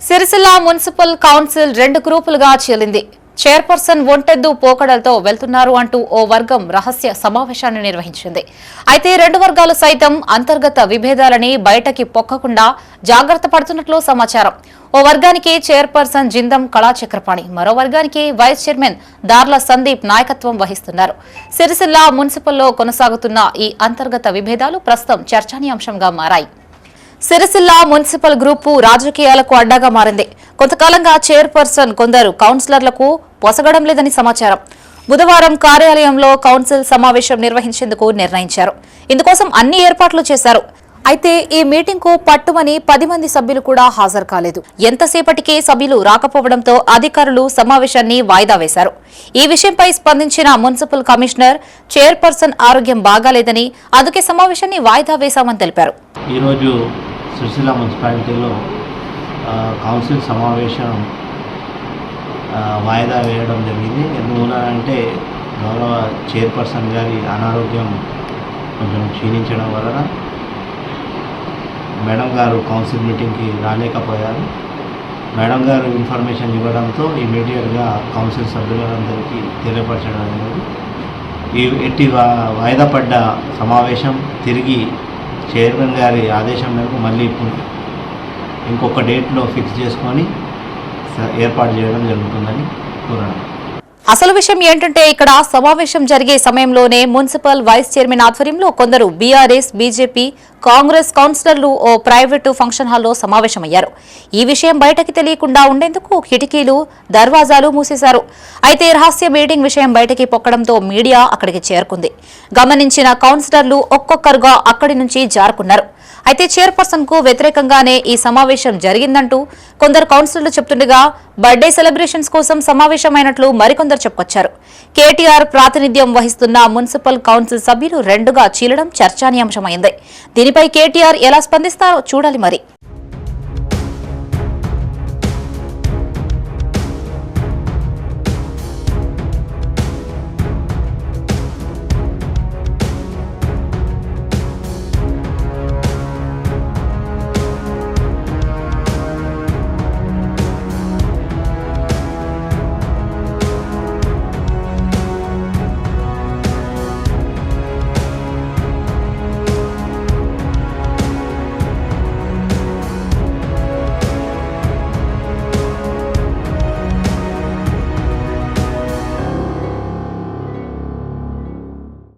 Sircilla municipal council రెండు గ్రూపులుగా చీలింది. Chairperson ఒంటెద్దు పోకడలతో వెళ్తున్నారు అంటూ ఓ వర్గం రహస్య సమావేశాన్ని నిర్వహించింది. అయితే రెండు వర్గాలు సైతం అంతర్గత విభేదాలని బయటకి పొక్కకుండా జాగ్రత్త పడుతున్నట్లు సమాచారం. ఓ వర్గానికి చైర్పర్సన్ జిందం కళాచక్రపాణి, మరో వర్గానికి వైస్ చైర్మన్ దార్ల సందీప్ నాయకత్వం వహిస్తున్నారు. సిరిసిల్ల మున్సిపల్లో కొనసాగుతున్న ఈ అంతర్గత విభేదాలు ప్రస్తుతం చర్చనీయాంశంగా మారాయి. సిరిసిల్ల మున్సిపల్ గ్రూపు రాజకీయాలకు అడ్డాగా మారింది. కొంతకాలంగా చైర్పర్సన్ కొందరు కౌన్సిలర్లకు పొసగడం లేదని సమాచారం. బుధవారం కార్యాలయంలో కౌన్సిల్ సమావేశం నిర్వహించేందుకు నిర్ణయించారు. ఇందుకోసం అన్ని ఏర్పాట్లు చేశారు. అయితే ఈ మీటింగ్ కు పట్టుమని 10 మంది సభ్యులు కూడా హాజరు కాలేదు. ఎంతసేపటికి సభ్యులు రాకపోవడంతో అధికారులు సమావేశాన్ని వాయిదా వేశారు. ఈ విషయంపై స్పందించిన మున్సిపల్ కమిషనర్ చైర్పర్సన్ ఆరోగ్యం బాగాలేదని అందుకే సమావేశాన్ని వాయిదా వేశామని తెలిపారు. ఈరోజు సిరిసిల్ల మున్సిపాలిటీలో కౌన్సిల్ సమావేశం వాయిదా వేయడం జరిగింది. ఎందువలనంటే గౌరవ చైర్పర్సన్ గారి అనారోగ్యం కొంచెం క్షీణించడం వలన మేడం గారు కౌన్సిల్ మీటింగ్కి రాలేకపోయారు. మేడం గారు ఇన్ఫర్మేషన్ ఇవ్వడంతో ఇమీడియట్గా కౌన్సిల్ సభ్యులందరికీ తెలియపరచడం అనేది ఎట్టి వాయిదా పడ్డ సమావేశం తిరిగి చైర్మన్ గారి ఆదేశం మేరకు మళ్ళీ ఇంకొక డేట్లో ఫిక్స్ చేసుకొని ఏర్పాటు చేయడం జరుగుతుందని కోరడం. అసలు విషయం ఏంటంటే ఇక్కడ సమావేశం జరిగే సమయంలోనే మున్సిపల్ వైస్ చైర్మన్ ఆధ్వర్యంలో కొందరు బీఆర్ఎస్, బీజేపీ, కాంగ్రెస్ కౌన్సిలర్లు ఓ ప్రైవేటు ఫంక్షన్ హాల్లో సమావేశమయ్యారు. ఈ విషయం బయటకి తెలియకుండా ఉండేందుకు కిటికీలు, దర్వాజాలు మూసేశారు. అయితే రహస్య మీటింగ్ విషయం బయటకి పొక్కడంతో మీడియా అక్కడికి చేరుకుంది. గమనించిన కౌన్సిలర్లు ఒక్కొక్కరుగా అక్కడి నుంచి జారుకున్నారు. అయితే చైర్పర్సన్ కు వ్యతిరేకంగానే ఈ సమావేశం జరిగిందంటూ కొందరు కౌన్సిలర్లు చెప్తుండగా బర్త్డే సెలబ్రేషన్స్ కోసం సమావేశమైనట్లు మరికొందరు చెప్పుకొచ్చారు. కేటీఆర్ ప్రాతినిధ్యం వహిస్తున్న మున్సిపల్ కౌన్సిల్ సభ్యులు రెండుగా చీలడం చర్చనీయాంశమైంది. దీనిపై కేటీఆర్ ఎలా స్పందిస్తారో చూడాలి మరి.